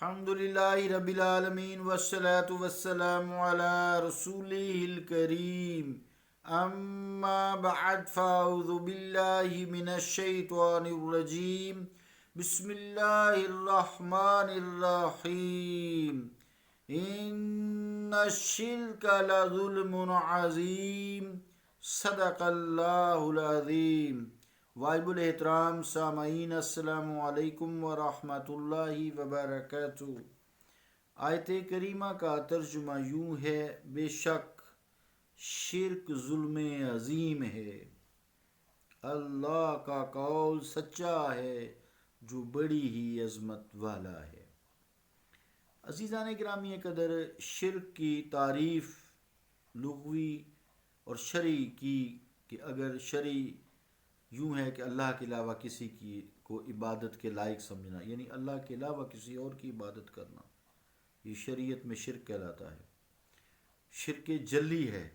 الحمدللہ رب العالمین والصلاة والسلام علی رسولہ الکریم اما بعد فاعوذ باللہ من الشیطان الرجیم بسم اللہ الرحمن الرحیم ان الشرک لظلم عظیم صدق اللہ العظیم۔ واجب الاحترام سامعین، السلام علیکم ورحمۃ اللہ وبرکاتہ۔ آیت کریمہ کا ترجمہ یوں ہے: بے شک شرک ظلم عظیم ہے، اللہ کا قول سچا ہے جو بڑی ہی عظمت والا ہے۔ عزیزان گرامی قدر، شرک کی تعریف لغوی اور شرعی کی کہ اگر شرعی یوں ہے کہ اللہ کے علاوہ کسی کی کو عبادت کے لائق سمجھنا، یعنی اللہ کے علاوہ کسی اور کی عبادت کرنا، یہ شریعت میں شرک کہلاتا ہے، شرک جلی ہے۔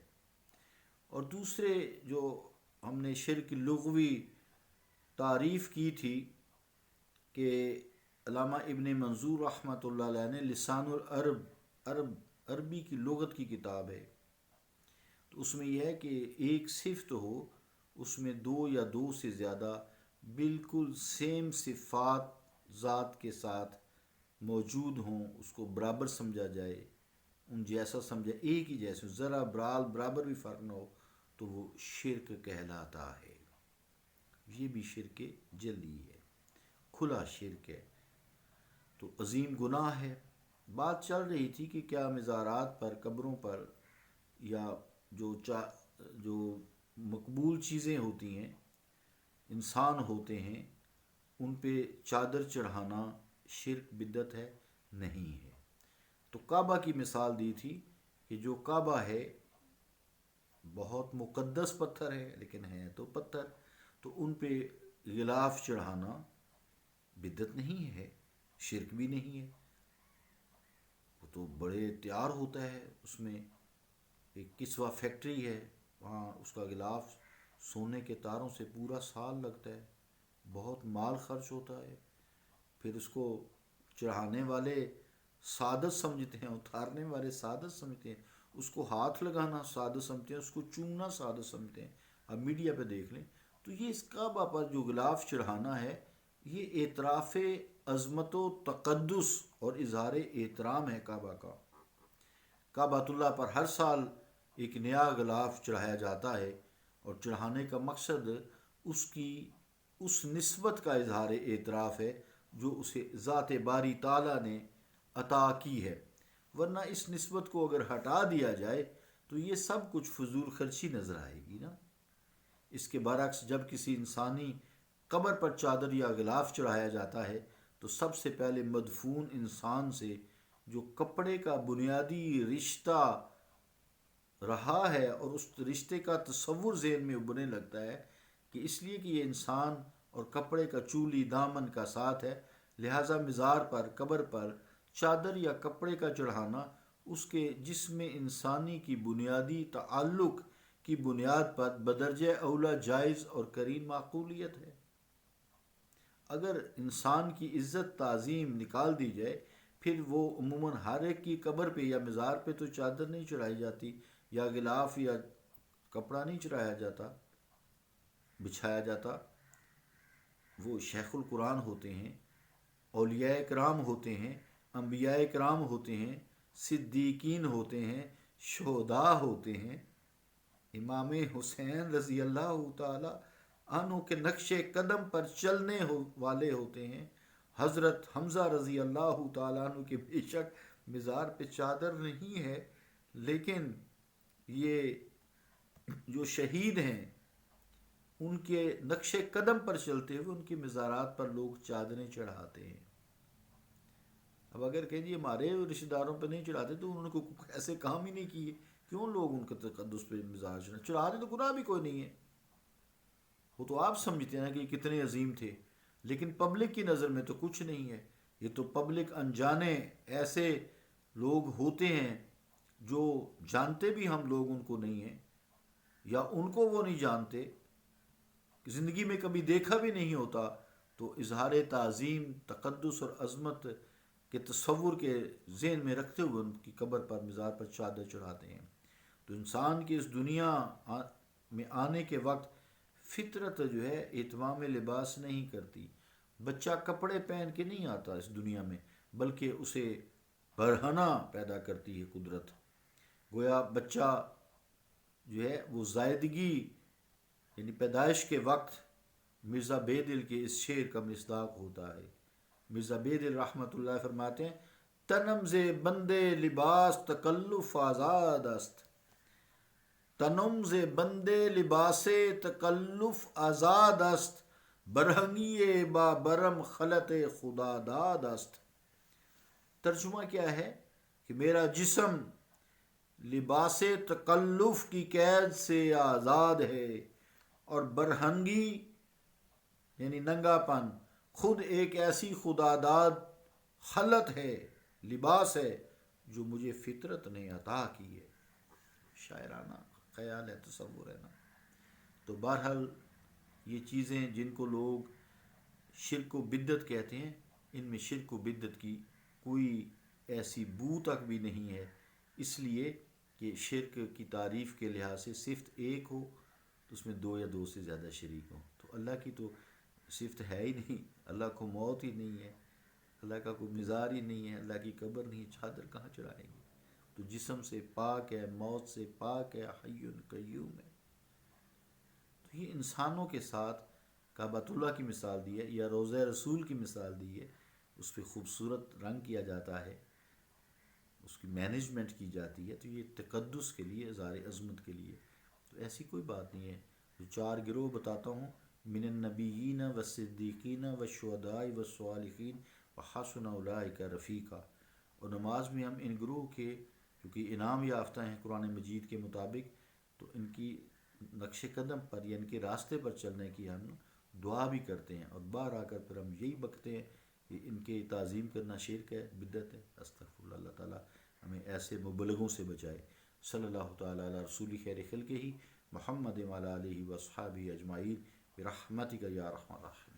اور دوسرے جو ہم نے شرک لغوی تعریف کی تھی کہ علامہ ابن منظور رحمۃ اللہ علیہ نے لسان العرب عربی کی لغت کی کتاب ہے، تو اس میں یہ ہے کہ ایک صفت ہو، اس میں دو یا دو سے زیادہ بالکل سیم صفات ذات کے ساتھ موجود ہوں، اس کو برابر سمجھا جائے، ان جیسا سمجھا، ایک ہی جیسے، ذرا برابر بھی فرق نہ ہو، تو وہ شرک کہلاتا ہے۔ یہ بھی شرک جلی ہے، کھلا شرک ہے، تو عظیم گناہ ہے۔ بات چل رہی تھی کہ کیا مزارات پر، قبروں پر، یا جو مقبول چیزیں ہوتی ہیں، انسان ہوتے ہیں، ان پہ چادر چڑھانا شرک بدعت ہے؟ نہیں ہے۔ تو کعبہ کی مثال دی تھی کہ جو کعبہ ہے بہت مقدس پتھر ہے، لیکن ہے تو پتھر، تو ان پہ غلاف چڑھانا بدعت نہیں ہے، شرک بھی نہیں ہے۔ وہ تو بڑے تیار ہوتا ہے، اس میں ایک کسوہ فیکٹری ہے، وہاں اس کا غلاف سونے کے تاروں سے پورا سال لگتا ہے، بہت مال خرچ ہوتا ہے، پھر اس کو چڑھانے والے سعادت سمجھتے ہیں، اتارنے والے سعادت سمجھتے ہیں، اس کو ہاتھ لگانا سعادت سمجھتے ہیں، اس کو چومنا سعادت سمجھتے ہیں۔ اب میڈیا پہ دیکھ لیں تو یہ اس کعبہ پر جو غلاف چڑھانا ہے، یہ اعتراف عظمت و تقدس اور اظہار احترام ہے کعبہ کا۔ کعبۃ اللہ پر ہر سال ایک نیا غلاف چڑھایا جاتا ہے، اور چڑھانے کا مقصد اس نسبت کا اظہار اعتراف ہے جو اسے ذات باری تعالیٰ نے عطا کی ہے، ورنہ اس نسبت کو اگر ہٹا دیا جائے تو یہ سب کچھ فضول خرچی نظر آئے گی نا۔ اس کے برعکس جب کسی انسانی قبر پر چادر یا غلاف چڑھایا جاتا ہے تو سب سے پہلے مدفون انسان سے جو کپڑے کا بنیادی رشتہ رہا ہے، اور اس رشتے کا تصور ذہن میں ابھرنے لگتا ہے کہ اس لیے کہ یہ انسان اور کپڑے کا چولی دامن کا ساتھ ہے، لہٰذا مزار پر، قبر پر چادر یا کپڑے کا چڑھانا اس کے جسم انسانی کی بنیادی تعلق کی بنیاد پر بدرجہ اولا جائز اور قرین معقولیت ہے۔ اگر انسان کی عزت تعظیم نکال دی جائے، پھر وہ عموماً ہر ایک کی قبر پہ یا مزار پہ تو چادر نہیں چڑھائی جاتی، یا غلاف یا کپڑا نہیں چڑھایا جاتا، بچھایا جاتا۔ وہ شیخ القرآن ہوتے ہیں، اولیاء کرام ہوتے ہیں، انبیاء کرام ہوتے ہیں، صدیقین ہوتے ہیں، شہداء ہوتے ہیں، امام حسین رضی اللہ تعالی عنہ کے نقش قدم پر چلنے والے ہوتے ہیں، حضرت حمزہ رضی اللہ تعالیٰ عنہ کے بے شک مزار پہ چادر نہیں ہے، لیکن یہ جو شہید ہیں ان کے نقش قدم پر چلتے ہوئے ان کی مزارات پر لوگ چادریں چڑھاتے ہیں۔ اب اگر کہیں جی ہمارے رشتہ داروں پہ نہیں چڑھاتے تو انہوں نے کوئی ایسے کام ہی نہیں کیے، کیوں لوگ ان کے تقدس پہ مزار چڑھاتے؟ تو گناہ بھی کوئی نہیں ہے، وہ تو آپ سمجھتے ہیں کہ یہ کتنے عظیم تھے، لیکن پبلک کی نظر میں تو کچھ نہیں ہے۔ یہ تو پبلک انجانے ایسے لوگ ہوتے ہیں جو جانتے بھی ہم لوگ ان کو نہیں ہیں، یا ان کو وہ نہیں جانتے، زندگی میں کبھی دیکھا بھی نہیں ہوتا، تو اظہار تعظیم، تقدس اور عظمت کے تصور کے ذہن میں رکھتے ہوئے ان کی قبر پر مزار پر چادر چڑھاتے ہیں۔ تو انسان کے اس دنیا میں آنے کے وقت فطرت جو ہے اہتمام لباس نہیں کرتی۔ بچہ کپڑے پہن کے نہیں آتا اس دنیا میں، بلکہ اسے برہنہ پیدا کرتی ہے قدرت۔ گویا بچہ جو ہے وہ زائدگی یعنی پیدائش کے وقت مرزا بیدل کے اس شعر کا مصداق ہوتا ہے۔ مرزا بیدل رحمۃ اللہ فرماتے ہیں تنم ز بندے لباس تکلف آزاد است، تنم ز بندے لباس تکلف آزاد است، برہنگی با برم خلط خدا داد است۔ ترجمہ کیا ہے کہ میرا جسم لباس تکلف کی قید سے آزاد ہے، اور برہنگی یعنی ننگا پن خود ایک ایسی خدا داد خلط ہے، لباس ہے جو مجھے فطرت نے عطا کی ہے۔ شاعرانہ خیال ہے، تصور ہے نا۔ تو بہرحال یہ چیزیں جن کو لوگ شرک و بدعت کہتے ہیں، ان میں شرک و بدعت کی کوئی ایسی بو تک بھی نہیں ہے، اس لیے کہ شرک کی تعریف کے لحاظ سے صفت ایک ہو تو اس میں دو یا دو سے زیادہ شریک ہوں۔ تو اللہ کی تو صفت ہے ہی نہیں، اللہ کو موت ہی نہیں ہے، اللہ کا کوئی مزار ہی نہیں ہے، اللہ کی قبر نہیں، چادر کہاں چڑھائیں گے؟ تو جسم سے پاک ہے، موت سے پاک ہے، حی قیوم ہے۔ تو یہ انسانوں کے ساتھ کعبۃ اللہ کی مثال دی ہے یا روضہ رسول کی مثال دی ہے، اس پہ خوبصورت رنگ کیا جاتا ہے، اس کی مینجمنٹ کی جاتی ہے، تو یہ تقدس کے لیے، اظہار عظمت کے لیے۔ تو ایسی کوئی بات نہیں ہے۔ جو چار گروہ بتاتا ہوں، من النبیین والصدیقین والشہداء والصالحین وحسن اولئک رفیقا، اور نماز میں ہم ان گروہ کے کیونکہ انعام یافتہ ہیں قرآن مجید کے مطابق، تو ان کی نقش قدم پر یا ان کے راستے پر چلنے کی ہم دعا بھی کرتے ہیں، اور باہر آ کر پھر ہم یہی بکتے ہیں کہ ان کے تعظیم کرنا شرک ہے، بدعت ہے۔ استغفر اللہ، اللہ تعالیٰ ہمیں ایسے مبلغوں سے بچائے۔ صلی اللہ تعالیٰ علی رسول خیر خلقہ محمد وعلی آلہ واصحابہ اجمعین برحمتک یا ارحم الراحمین۔